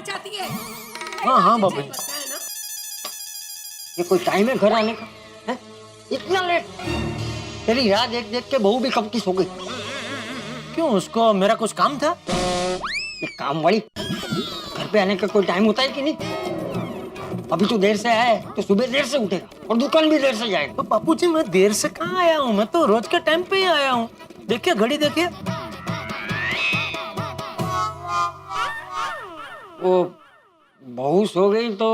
क्या चाहती है? हाँ हाँ बाबूजी। पता है ना? ये कोई टाइम है घर आने का? है? इतना लेट? तेरी राह देख देख के बहू भी कब की सो गई। क्यों, उसको मेरा कुछ काम था? ये काम वाली घर पे आने का कोई टाइम होता है कि नहीं? अभी तो देर से आया है तो सुबह देर से उठेगा और दुकान भी देर से जाएगा। तो बापूजी मैं देर से कहाँ आया हूँ, मैं तो रोज के टाइम पे ही आया हूँ। देखिए घड़ी देखिए। वो बहू सो गई तो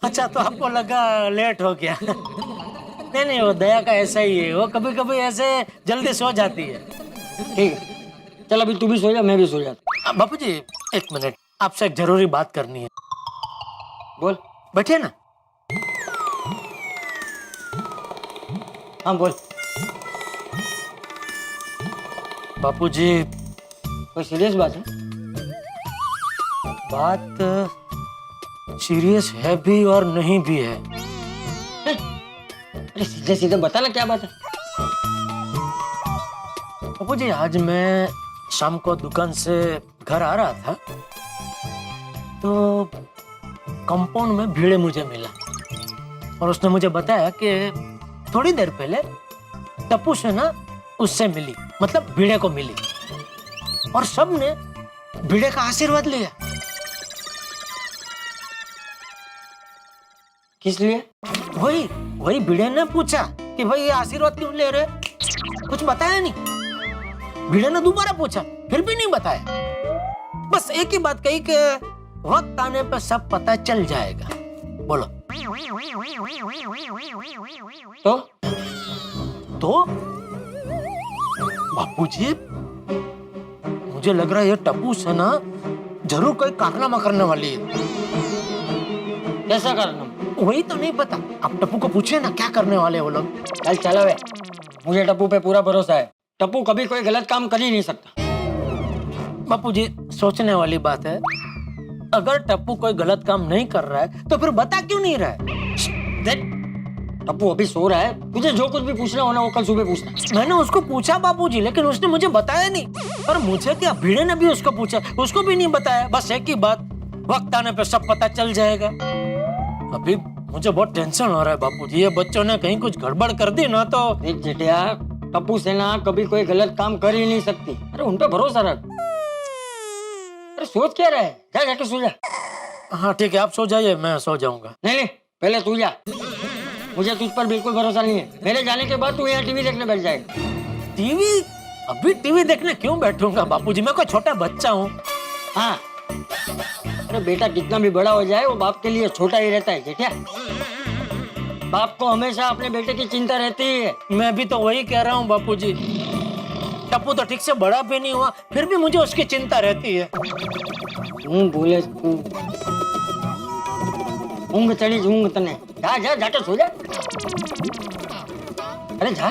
अच्छा तो आपको लगा लेट हो गया। नहीं नहीं, वो दया का ऐसा ही है, वो कभी कभी ऐसे जल्दी सो जाती है। ठीक है, चल अभी तू भी सो जा, मैं भी सो जाता। बापूजी एक मिनट, आपसे एक जरूरी बात करनी है। बोल। बैठिए ना। हाँ बोल। बापूजी कोई सीरियस बात है? बात सीरियस है भी और नहीं भी है। अरे सीधे सीधे बता ना क्या बात है। बापूजी आज मैं शाम को दुकान से घर आ रहा था तो कंपाउंड में भीड़े मुझे मिला और उसने मुझे बताया कि थोड़ी देर पहले टप्पू से ना उससे मिली, मतलब भीड़े को मिली और सबने भीड़े का आशीर्वाद लिया। किस लिए? वही वही भीड़े ने पूछा कि भाई ये आशीर्वाद क्यों ले रहे, कुछ बताया नहीं। भीड़े ने दोबारा पूछा, फिर भी नहीं बताया। बस एक ही बात कही कि वक्त आने पर सब पता चल जाएगा। बोलो। तो बापूजी मुझे लग रहा है ये टप्पू से ना जरूर कोई कारनामा करने वाली है। कैसा कारनामा? वही तो नहीं पता, आप टप्पू को पूछिए ना क्या करने वाले हैं वो लोग। चल चलो वे, मुझे टप्पू पे पूरा भरोसा है। टप्पू कभी कोई गलत काम कर ही नहीं सकता। बापूजी सोचने वाली बात है, अगर टप्पू कोई गलत काम नहीं कर रहा है तो फिर बता क्यों नहीं रहा है? देख, टप्पू अभी सो रहा है, तुझे जो कुछ भी पूछना हो ना वो कल सुबह पूछना। मैंने उसको पूछा बापूजी, लेकिन उसने मुझे बताया नहीं। और मुझे क्या, भीड़े ने भी उसको पूछा, उसको भी नहीं बताया। बस एक ही बात, वक्त आने पे सब पता चल जाएगा। अभी मुझे बहुत टेंशन हो रहा है बापूजी, ये बच्चों ने कहीं कुछ गड़बड़ कर दी ना तो। देख जेठिया, टप्पू सेना कभी कोई गलत काम कर ही नहीं सकती। अरे उन पे भरोसा रख। अरे सोच क्या रहा है, जा जाके सो जा। हाँ ठीक है, आप सो जाइए, मैं सो जाऊंगा। नहीं नहीं, पहले तू जा। मुझे तुझ पर बिल्कुल भरोसा नहीं है। मेरे जाने के बाद तू यहाँ टीवी देखने बैठ जाएगा। टीवी? अभी टीवी देखने क्यों बैठूंगा बापूजी, मैं कोई छोटा बच्चा हूँ। हाँ, अरे बेटा कितना भी बड़ा हो जाए वो बाप के लिए छोटा ही रहता है जेठिया। बाप को हमेशा अपने बेटे की चिंता रहती है। मैं भी तो वही कह रहा हूँ बापूजी, टप्पू तो ठीक से बड़ा भी नहीं हुआ, फिर भी मुझे उसकी चिंता रहती है। बोले तू ऊँग चढ़ी ऊँग तने। जा जा जाके सो जा। अरे जा।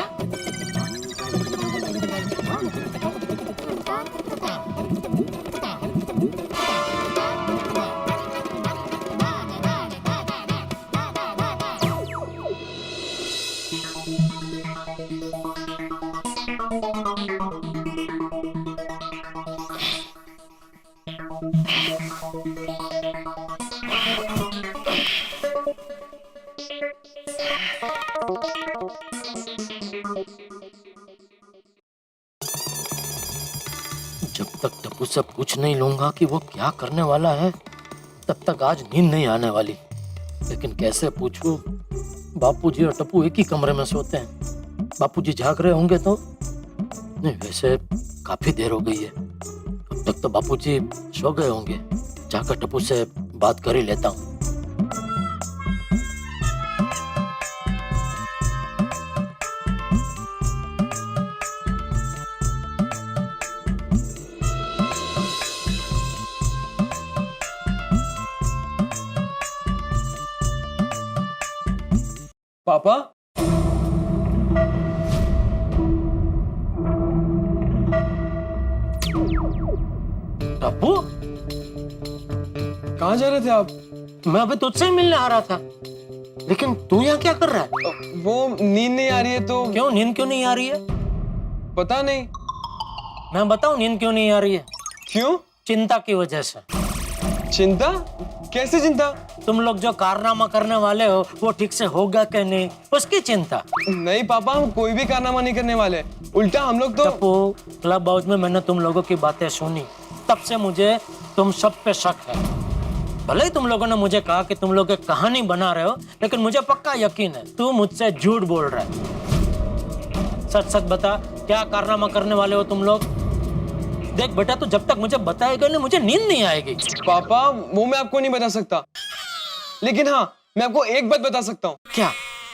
जब तक टप्पू से पूछ नहीं लूंगा कि वो क्या करने वाला है, तब तक आज नींद नहीं आने वाली। लेकिन कैसे पूछूं? बापूजी और टप्पू एक ही कमरे में सोते हैं। बापूजी जाग रहे होंगे तो नहीं, वैसे काफी देर हो गई है, अब तक तो बापूजी सो गए होंगे। जाकर टप्पू से बात कर ही लेता हूँ। पापा, टप्पू, कहाँ जा रहे थे आप? मैं अभी तुझसे ही मिलने आ रहा था, लेकिन तू यहाँ क्या कर रहा है? वो नींद नहीं आ रही है तो। क्यों, नींद क्यों नहीं आ रही है? पता नहीं। मैं बताऊं नींद क्यों नहीं आ रही है? क्यों? चिंता की वजह से। चिंता? कैसी चिंता? तुम लोग जो कारनामा करने वाले हो वो ठीक से होगा कि नहीं, उसकी चिंता। नहीं पापा, हम कोई भी कारनामा नहीं करने वाले। उल्टा हम लोग तो टप्पू, क्लब हाउस में मैंने तुम लोगों की बातें सुनी, तब से मुझे तुम सब पे शक है। भले ही तुम लोगों ने मुझे कहा कि तुम लोग एक कहानी बना रहे हो, लेकिन मुझे पक्का यकीन है तू मुझसे झूठ बोल रहा है। सच सच बता, क्या कारनामा करने वाले हो तुम लोग? देख बेटा, तू जब तक मुझे बताएगा नहीं, मुझे नींद नहीं आएगी। पापा, वो मैं आपको नहीं बता सकता, लेकिन हाँ, मैं आपको एक बात बता सकता हूँ। क्या?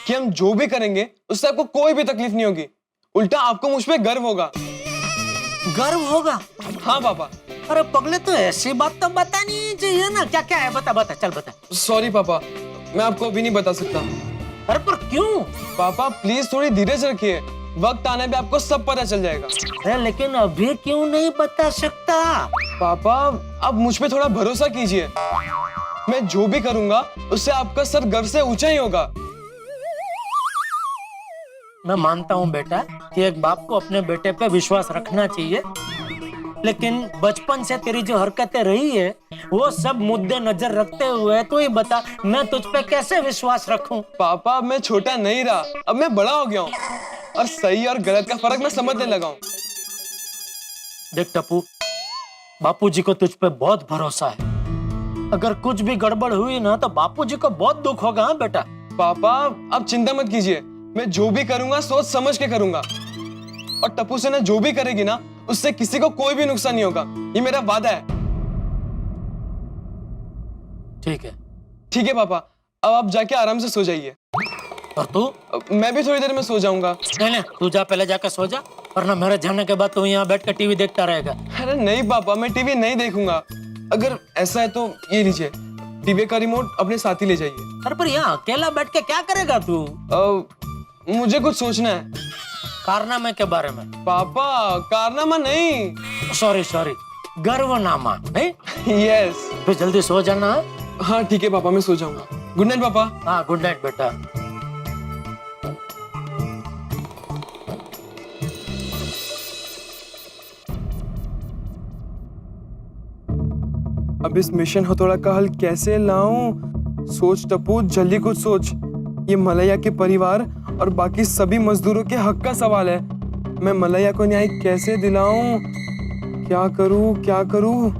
कि हम जो भी करेंगे उससे आपको कोई भी तकलीफ नहीं होगी। उल्टा आपको मुझ पे गर्व होगा। गर्व होगा? हाँ पापा। अरे पगले, तो ऐसी बात तो बता नहीं चाहिए ना। क्या क्या है, बता बता, चल बता। सॉरी पापा, मैं आपको अभी नहीं बता सकता। अरे पर क्यों? पापा प्लीज थोड़ी धीरज रखिए, वक्त आने पे आपको सब पता चल जाएगा। अरे लेकिन अभी क्यों नहीं बता सकता? पापा आप मुझ पे थोड़ा भरोसा कीजिए, मैं जो भी करूंगा उससे आपका सर गर्व से ऊंचा ही होगा। मैं मानता हूँ बेटा कि एक बाप को अपने बेटे पे विश्वास रखना चाहिए, लेकिन बचपन से तेरी जो हरकतें रही है वो सब मुद्दे नजर रखते हुए तू ही बता, मैं तुझ पे कैसे विश्वास रखूं? पापा मैं छोटा नहीं रहा, अब मैं बड़ा हो गया हूँ और सही और गलत का फर्क मैं समझने लगा हूँ। देख टप्पू, बापूजी को तुझ पे बहुत भरोसा है। अगर कुछ भी गड़बड़ हुई ना तो बापूजी को बहुत दुख होगा। हाँ बेटा। पापा आप चिंता मत कीजिए, मैं जो भी करूंगा सोच समझ के करूंगा, और टप्पू से ना जो भी करेगी ना उससे किसी को कोई भी नुकसान नहीं होगा, ये मेरा वादा है। ठीक है। ठीक है पापा, अब आप जाके आराम से सो जाइए। और तू? मैं भी थोड़ी देर में सो जाऊंगा। नहीं, तू जा, पहले जाकर सो जा, वरना मेरे जाने के बाद तू यहाँ बैठ कर टीवी देखता रहेगा। अरे नहीं पापा, मैं टीवी नहीं देखूंगा। अगर ऐसा है तो ये लीजिए, टीवी का रिमोट अपने साथ ही ले जाइए। अरे पर यहाँ अकेला बैठ के क्या करेगा तू? मुझे कुछ सोचना है। कारनामे के बारे में? पापा कारनामा नहीं, सॉरी, गर्वनामा नहीं? यस। फिर जल्दी सो जाना। हाँ ठीक है पापा, मैं सो जाऊंगा। गुड नाइट पापा। हाँ गुड नाइट बेटा। अब इस मिशन हथौड़ा का हल कैसे लाऊं? सोच टप्पू, जल्दी कुछ सोच। ये मलैया के परिवार और बाकी सभी मजदूरों के हक का सवाल है। मैं मलैया को न्याय कैसे दिलाऊं? क्या करूं?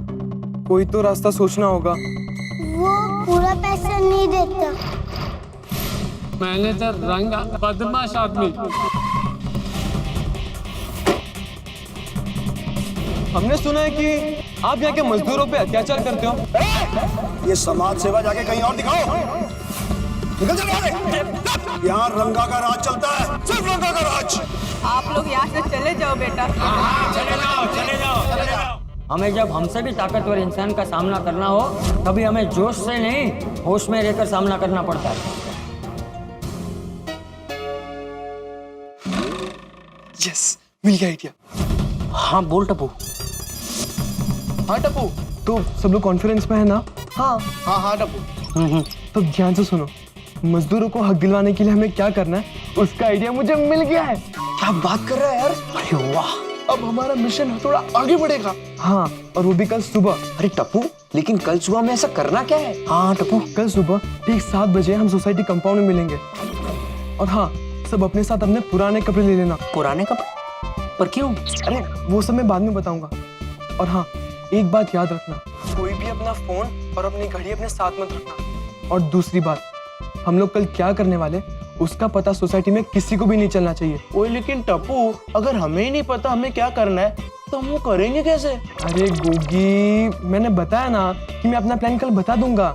कोई तो रास्ता सोचना होगा। वो पूरा पैसा नहीं देता। मैनेजर रंगा बदमाश आदमी। हमने सुना है कि आप यहाँ के मजदूरों पे अत्याचार करते हो। ये समाज सेवा जाके कहीं और दिखाओ। निकल जाओ आगे। यहाँ रंगा का राज चलता है, सिर्फ रंगा का राज। आप लोग यहाँ से चले जाओ बेटा। चले जाओ। हमें जब हमसे भी ताकतवर इंसान का सामना करना हो, तभी हमें जोश से नहीं, होश में रहकर सामना करना पड़ता है। यस, मिल गया आइडिया। हाँ बोल टप्पू। हाँ टप्पू, तो सब लोग कॉन्फ्रेंस में है ना? हाँ टप्पू। तो ध्यान से सुनो, मजदूरों को हक दिलवाने के लिए हमें क्या करना है, उसका आइडिया मुझे मिल गया है। क्या बात कर रहा है यार? अरे वाह, अब हमारा मिशन थोड़ा आगे बढ़ेगा। हाँ, और वो भी कल सुबह। अरे टप्पू, लेकिन कल सुबह में ऐसा करना क्या है? हाँ टप्पू, कल सुबह ठीक 7 बजे हम सोसाइटी कंपाउंड में मिलेंगे। और हाँ, सब अपने साथ अपने पुराने कपड़े ले लेना। पुराने कपड़े? पर क्यों? अरे वो सब मैं बाद में बताऊंगा। और हाँ, एक बात याद रखना, कोई भी अपना फोन और अपनी घड़ी अपने साथ मत रखना। और दूसरी बात, हम लोग कल क्या करने वाले उसका पता सोसाइटी में किसी को भी नहीं चलना चाहिए। ओए लेकिन टप्पू, अगर हमें ही नहीं पता हमें क्या करना है तो हम वो करेंगे कैसे? अरे गोगी, मैंने बताया ना कि मैं अपना प्लान कल बता दूंगा।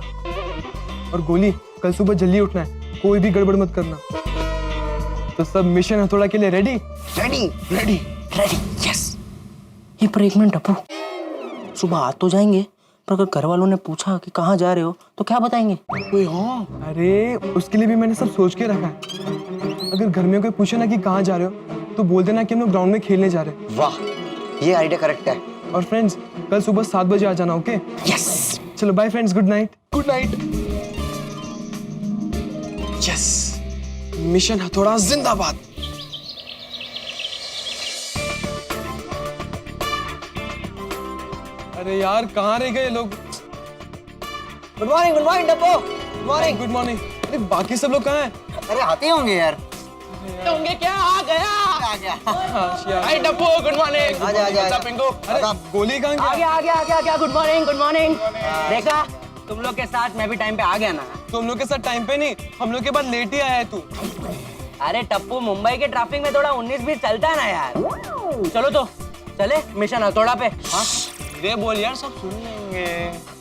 और गोली, कल सुबह जल्दी उठना है, कोई भी गड़बड़ मत करना। तो सब मिशन हथौड़ा के लिए रेडी? रेडी। यस। ये पर एक मिनट टप्पू, सुबह आ तो जाएंगे, पर अगर घर वालों ने पूछा कि कहाँ जा रहे हो तो क्या बताएंगे? अरे उसके लिए भी मैंने सब सोच के रखा है। अगर घर में कोई पूछे ना कि कहाँ जा रहे हो तो बोल देना कि हम लोग ग्राउंड में खेलने जा रहे हैं। वाह, ये आइडिया करेक्ट है। और फ्रेंड्स, कल सुबह 7 बजे आ जाना, ओके? यस। चलो bye friends, good night. Good night. Yes, mission हथौड़ा जिंदाबाद। अरे यार, कहाँ रह गए लोग? Good morning Dabbo. Good morning. Good morning. अरे बाकी सब लोग कहाँ हैं? अरे आते होंगे यार। होंगे क्या? आ गया। आ गया। हाय डब्बू, गुड मॉर्निंग। आजा। पिंकू। अरे गोली कहाँ गया? आ गया। Good morning. देखा, तुम लोग के साथ मैं भी टाइम पे आ गया ना। तुम लोग के साथ टाइम पे नहीं, हम लोग के बाद लेट ही आया है तू। अरे टप्पू, मुंबई के ट्रैफिक में थोड़ा 19-20 चलता है ना यार। चलो तो चले मिशन हथौड़ा पे। हाँ धीरे बोल यार, सब सुन लेंगे।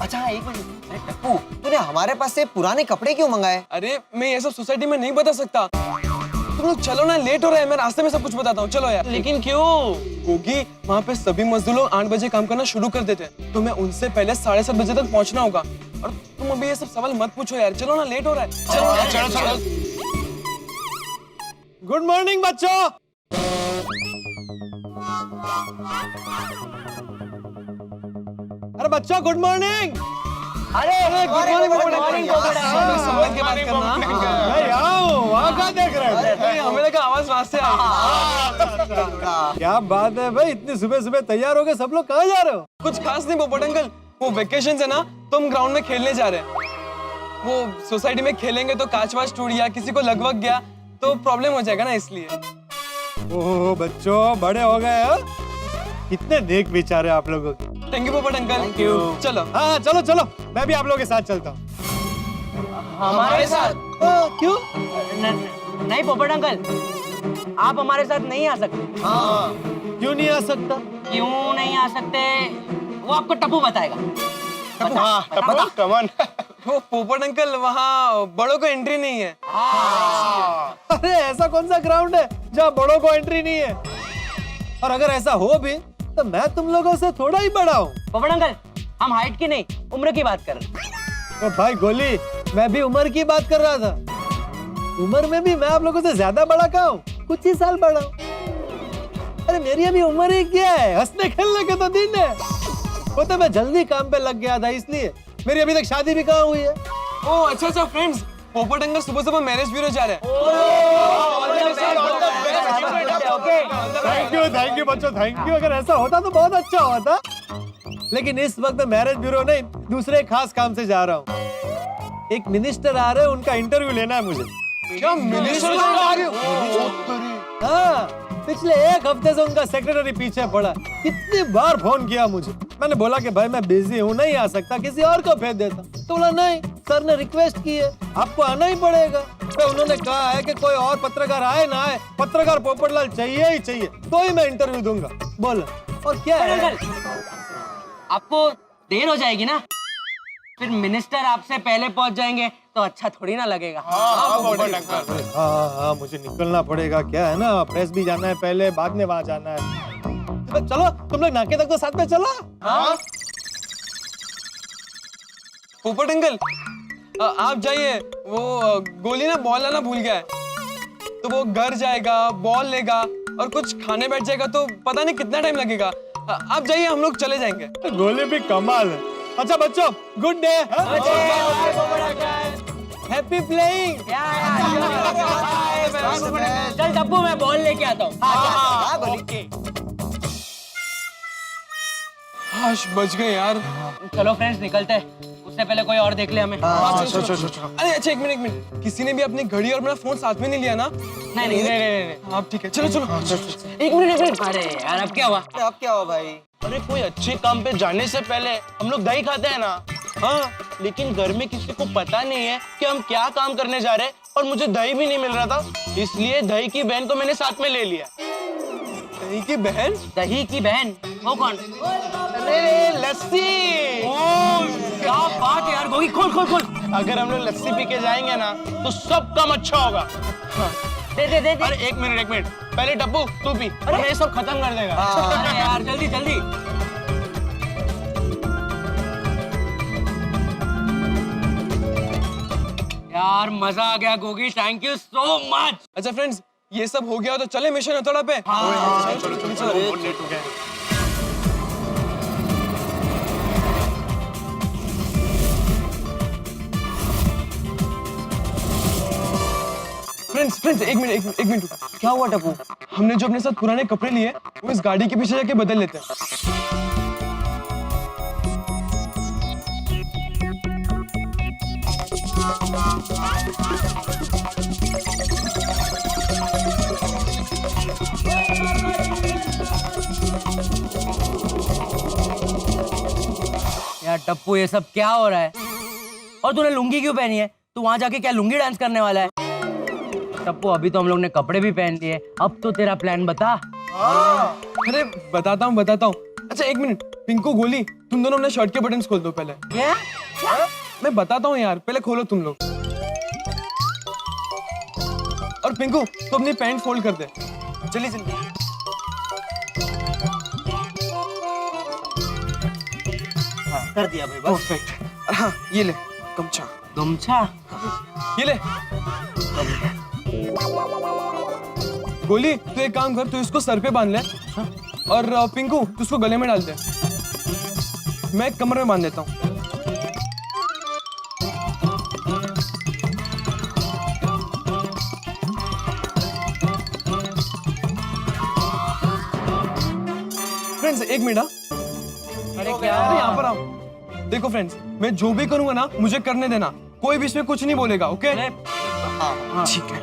अच्छा एक मिनट। अरे टप्पू, तूने हमारे पास से पुराने कपड़े क्यों मंगाए? अरे मैं ये सब सोसाइटी में नहीं बता सकता। तुम लोग चलो ना, लेट हो रहा है। मैं रास्ते में सब कुछ बताता हूँ, चलो यार। लेकिन क्यों? क्योंकि वहाँ पे सभी मजदूर लोग 8 बजे काम करना शुरू कर देते हैं, तो मैं उनसे पहले 7:30 बजे तक पहुँचना होगा। और तुम अभी ये सब सवाल मत पूछो यार, चलो ना, लेट हो रहा है। चलो। गुड मॉर्निंग बच्चों। अरे बच्चों, गुड मॉर्निंग। अरे गुड मॉर्निंग। संभल के बात करना। वहाँ क्या देख रहे हो? हमें लगा आवाज वहां से आई। क्या बात है भाई, इतनी सुबह सुबह तैयार हो गए, सब लोग कहाँ जा रहे हो? कुछ खास नहीं पोपट अंकल, वो वेकेशन है ना, तो हम ग्राउंड में खेलने जा रहे हैं। वो सोसाइटी में खेलेंगे तो कांच वाच टूट गया, किसी को लगवग गया तो प्रॉब्लम हो जाएगा ना, इसलिए। ओह बच्चों, बड़े हो गए हो। कितने नेक विचार है आप लोगों के। थैंक यू पोपट अंकल। Thank you। चलो। हाँ चलो, मैं भी आप लोगों के साथ चलता हूँ। हमारे साथ? क्यों? नहीं पोपट अंकल, आप हमारे साथ नहीं आ सकते। क्यों नहीं आ सकता? क्यों नहीं आ सकते वो आपको टप्पू बताएगा। बता, कमान। वो पोपट अंकल, वहाँ बड़ों को एंट्री नहीं है। अरे ऐसा कौन सा ग्राउंड है जहाँ बड़ों को एंट्री नहीं है? और अगर ऐसा हो भी तो मैं तुम लोगों से थोड़ा ही बड़ा हूँ। पोपट अंकल, हम हाइट की नहीं उम्र की बात कर रहे हैं। तो भाई गोली, मैं भी उम्र की बात कर रहा था। उम्र में भी मैं आप लोगों से ज्यादा बड़ा कहाँ हूँ, कुछ ही साल बड़ा हूँ। अरे मेरी अभी उम्र ही क्या है, हंसने खेलने के तो दिन है। वो तो मैं जल्दी काम पे लग गया था, इसलिए मेरी अभी तक शादी भी कहाँ हुई है। ओ अच्छा फ्रेंड्स, पोपट अंकल सुबह सुबह मैरिज ब्यूरो जा रहे हैं। थैंक यू बच्चों, थैंक यू। अगर ऐसा होता तो बहुत अच्छा होता, लेकिन इस वक्त मैं मैरिज ब्यूरो नहीं, दूसरे खास काम से जा रहा हूँ। एक मिनिस्टर आ रहे हैं, उनका इंटरव्यू लेना है मुझे। क्या मिनिस्टर आ रहे हो? हाँ, पिछले 1 हफ्ते से उनका सेक्रेटरी पीछे पड़ा। कितनी बार फोन किया मुझे, मैंने बोला कि भाई मैं बिजी हूँ, नहीं आ सकता, किसी और को भेज देता। तो बोला नहीं, सर ने रिक्वेस्ट की है, आपको आना ही पड़ेगा। तो उन्होंने कहा है कि कोई और पत्रकार आए ना आए, पत्रकार पोपटलाल चाहिए ही चाहिए, तो ही मैं इंटरव्यू दूंगा। बोलो और क्या है? आपको देर हो जाएगी ना, फिर मिनिस्टर आपसे पहले पहुंच जाएंगे तो अच्छा थोड़ी ना लगेगा। हाँ, मुझे निकलना पड़ेगा। क्या है ना, प्रेस भी जाना है पहले, बाद में वहां जाना है। चलो तुम लोग नाके तक तो साथ में चलो। पोपट अंकल, आप जाइए, वो गोली ना बॉल लाना भूल गया है, तो वो घर जाएगा, बॉल लेगा और कुछ खाने बैठ जाएगा, तो पता नहीं कितना टाइम लगेगा। आप जाइए, हम लोग चले जाएंगे। गोली भी कमाल है। अच्छा बच्चों, गुड डे। Happy playing. चल डब्बू, मैं बॉल लेके आता हूँ। हाश, बच गए यार। चलो फ्रेंड्स, निकलते हैं, उससे पहले कोई और देख ले हमें। अरे अच्छा, एक मिनट, किसी ने भी अपनी घड़ी और अपना फोन साथ में नहीं लिया ना? नहीं। आप ठीक है, चलो। एक मिनट। अरे यार, अब क्या हुआ? अब क्या हुआ भाई? अरे कोई अच्छे काम पे जाने से पहले हम लोग दही खाते हैं ना। हाँ, लेकिन घर में किसी को पता नहीं है कि हम क्या काम करने जा रहे हैं, और मुझे दही भी नहीं मिल रहा था, इसलिए दही की बहन को मैंने साथ में ले लिया। दही की बहन? दही की बहन? वो कौन? अरे लस्सी। क्या बात है यार, गोगी, खोल। अगर हम लोग लस्सी पी के जाएंगे ना तो सब काम अच्छा होगा। दे। अरे एक मिनट, पहले डब्बू तू पी, अरे ये सब खत्म कर देगा। अरे यार, जल्दी। यार मजा आ गया Gogi, thank you so much. अच्छा फ्रेंड्स, ये सब हो गया तो चले मिशन हथौड़ा पे। चलो। फ्रेंड्स, एक मिनट। क्या हुआ टप्पू? हमने जो अपने साथ पुराने कपड़े लिए, वो इस गाड़ी के पीछे जाके बदल लेते हैं। टप्पू ये सब क्या हो रहा है? और तूने लुंगी क्यों पहनी है? तू वहां जाके क्या लुंगी डांस करने वाला है? टप्पू अभी तो हम लोग ने कपड़े भी पहन लिए, अब तो तेरा प्लान बता। अरे बताता हूँ। अच्छा एक मिनट, पिंकू गोली तुम दोनों अपने शर्ट के बटन खोल दो पहले। क्या? मैं बताता हूँ यार, पहले खोलो तुम लोग। और पिंकू तो अपनी पैंट फोल्ड कर दे, जल्दी जल्दी। कर दिया भाई बस। परफेक्ट। हाँ ये ले गमछा, गमछा? ये ले। गोली तू एक काम कर, तू इसको सर पे बांध ले और पिंकू तू उसको गले में डाल दे, मैं कमर में बांध देता हूँ। फ्रेंड्स एक मिनट। अरे क्या? अरे यहाँ पर आओ। देखो फ्रेंड्स, मैं जो भी करूंगा ना मुझे करने देना, कोई भी इसमें कुछ नहीं बोलेगा, ओके? अरे ठीक है।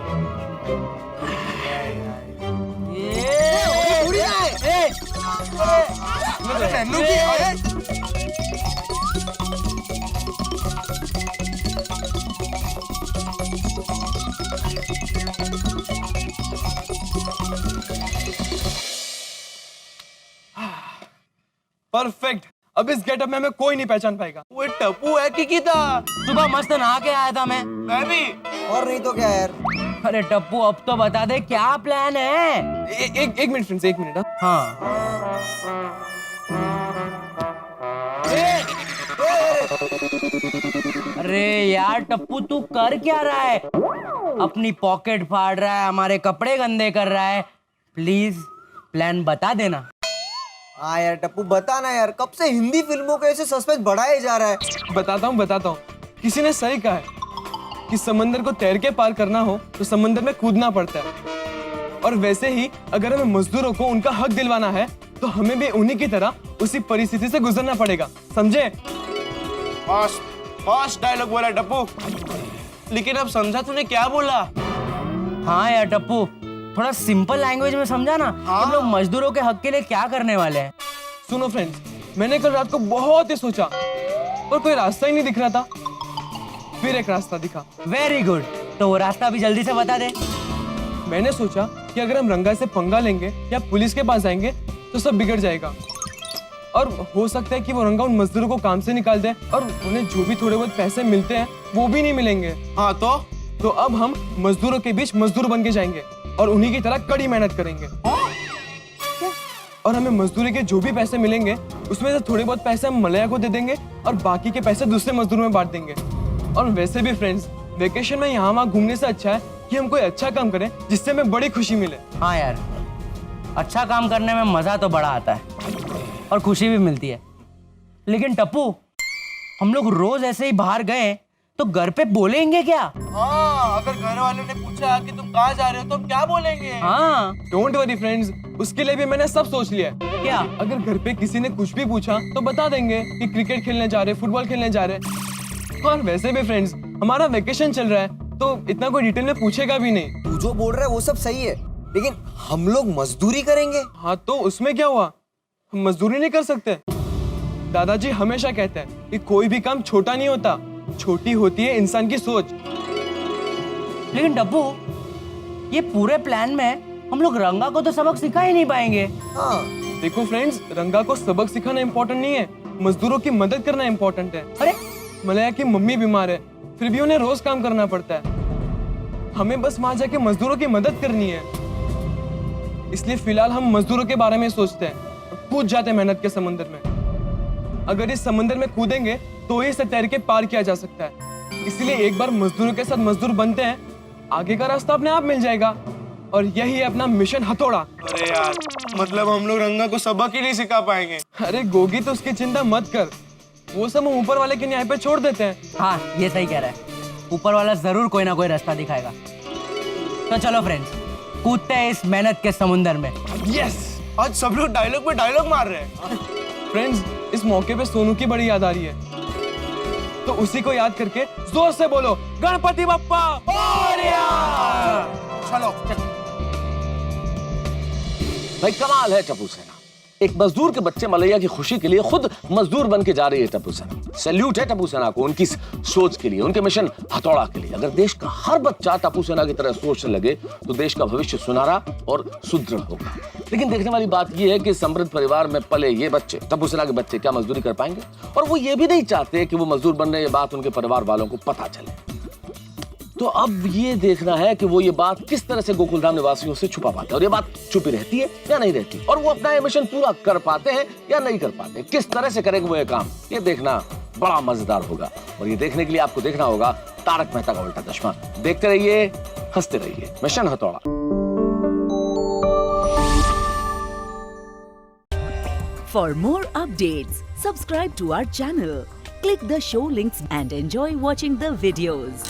परफेक्ट। अब इस गेटअप में हमें कोई नहीं पहचान पाएगा। वो टप्पू है कि था? सुबह मस्त नहा के आया था मैं भी। और नहीं तो क्या यार। अरे टप्पू अब तो बता दे क्या प्लान है? एक मिनट फ्रेंड्स, एक मिनट। हाँ अरे यार टप्पू तू कर क्या रहा है? अपनी पॉकेट फाड़ रहा है, हमारे कपड़े गंदे कर रहा है। प्लीज प्लान बता देना। हाँ यार टप्पू बता ना यार, कब से हिंदी फिल्मों के ऐसे सस्पेंस बढ़ाए जा रहा है। बताता हूँ। किसी ने सही कहा है कि समंदर को तैर के पार करना हो तो समंदर में कूदना पड़ता है, और वैसे ही अगर हमें मजदूरों को उनका हक दिलवाना है तो हमें भी उन्हीं की तरह उसी परिस्थिति से गुजरना पड़ेगा, समझे? फास्ट डायलॉग बोला टप्पू, लेकिन अब समझा तूने क्या बोला? हाँ यार टप्पू थोड़ा सिंपल लैंग्वेज में समझा ना। हम लोग मजदूरों के हक के लिए क्या करने वाले हैं? सुनो फ्रेंड्स, मैंने कल रात को बहुत ही सोचा और कोई रास्ता ही नहीं दिख रहा था, फिर एक रास्ता दिखा। वेरी गुड, तो वो रास्ता भी जल्दी से बता दे। मैंने सोचा कि अगर हम रंगा से पंगा लेंगे या पुलिस के पास जाएंगे तो सब बिगड़ जाएगा, और हो सकता है कि वो रंगा उन मजदूरों को काम से निकाल दे और उन्हें जो भी थोड़े बहुत पैसे मिलते हैं वो भी नहीं मिलेंगे। हाँ तो अब हम मजदूरों के बीच मजदूर बन के जाएंगे और उन्हीं की तरह कड़ी मेहनत करेंगे, और हमें मजदूरी के जो भी पैसे मिलेंगे उसमें से थोड़े बहुत पैसे हम मलया को दे देंगे और बाकी के पैसे दूसरे मजदूरों में बांट देंगे। और वैसे भी फ्रेंड्स, वेकेशन में यहाँ वहाँ घूमने से अच्छा है कि हम कोई अच्छा काम करें जिससे हमें बड़ी खुशी मिले। हाँ यार, अच्छा काम करने में मजा तो बड़ा आता है और खुशी भी मिलती है। लेकिन टप्पू, हम लोग रोज ऐसे ही बाहर गए तो घर पे बोलेंगे क्या? हाँ, अगर घर वालों ने पूछा कि तुम कहाँ जा रहे हो तो हम क्या बोलेंगे? हाँ डोंट वरी फ्रेंड्स, उसके लिए भी मैंने सब सोच लिया है। क्या? अगर घर पे किसी ने कुछ भी पूछा तो बता देंगे कि क्रिकेट खेलने जा रहे, फुटबॉल खेलने जा रहे। और वैसे भी फ्रेंड्स, हमारा वेकेशन चल रहा है तो इतना कोई डिटेल में पूछेगा भी नहीं। तू जो बोल रहा है वो सब सही है, लेकिन हम लोग मजदूरी करेंगे। हाँ तो उसमें क्या हुआ, हम मजदूरी नहीं कर सकते? दादाजी हमेशा कहते हैं कि कोई भी काम छोटा नहीं होता, छोटी होती है इंसान की सोच। लेकिन टप्पू, ये पूरे प्लान में हम लोग रंगा को तो सबक सिखा ही नहीं पाएंगे। हाँ देखो फ्रेंड्स, रंगा को सबक सिखाना इम्पोर्टेंट नहीं है, मजदूरों की मदद करना इम्पोर्टेंट है। अरे मलया की मम्मी बीमार है, फिर भी उन्हें रोज काम करना पड़ता है। हमें बस वहां जाके मजदूरों की मदद करनी है, इसलिए फिलहाल हम मजदूरों के बारे में सोचते हैं और कूद जाते हैं मेहनत के समंदर में। अगर इस समंदर में कूदेंगे तो ही इसे तैर के पार किया जा सकता है, इसलिए एक बार मजदूरों के साथ मजदूर बनते हैं, आगे का रास्ता अपने आप मिल जाएगा। और यही है अपना मिशन हथौड़ा। अरे यार, मतलब हम लोग रंगा को सबक ही नहीं सिखा पाएंगे। अरे गोगी, तो उसकी चिंता मत कर, वो सब हम ऊपर वाले के न्याय पे छोड़ देते हैं। हाँ, ये सही कह रहा है, ऊपर वाला जरूर कोई ना कोई रास्ता दिखाएगा। तो चलो फ्रेंड्स, कूदते हैं इस मेहनत के समुंदर में। यस, आज सब लोग डायलॉग पे डायलॉग मार रहे हैं। फ्रेंड्स, इस मौके पे सोनू की बड़ी याद आ रही है, तो उसी को याद करके जोर से बोलो, गणपति बप्पा मोरया। चलो भाई कमाल है टप्पू सेना, एक मजदूर के बच्चे मलैया की खुशी के लिए खुद मजदूर बन के जा रही है टप्पू सेना। सैल्यूट है टप्पू सेना को उनकी सोच के लिए, उनके मिशन हथौड़ा के लिए। अगर देश का हर बच्चा टप्पू सेना की तरह सोचने लगे तो देश का भविष्य सुनहरा और सुदृढ़ होगा। लेकिन देखने वाली बात यह है कि समृद्ध परिवार में पले ये बच्चे, टप्पू सेना के बच्चे, क्या मजदूरी कर पाएंगे? और वो ये भी नहीं चाहते कि वो मजदूर बन रहे, ये बात उनके परिवार वालों को पता चले। तो अब ये देखना है कि वो ये बात किस तरह से गोकुलधाम निवासियों से छुपा पाते हैं, और ये बात छुपी रहती है या नहीं रहती, और वो अपना ये मिशन पूरा कर पाते हैं या नहीं कर पाते, किस तरह से करेंगे वो ये काम, ये देखना बड़ा मजेदार होगा। और ये देखने के लिए आपको देखना होगा तारक मेहता का उल्टा चश्मा। देखते रहिए, हंसते रहिए। मिशन हथौड़ा। For more updates, subscribe to our channel, click the show links and enjoy watching the videos.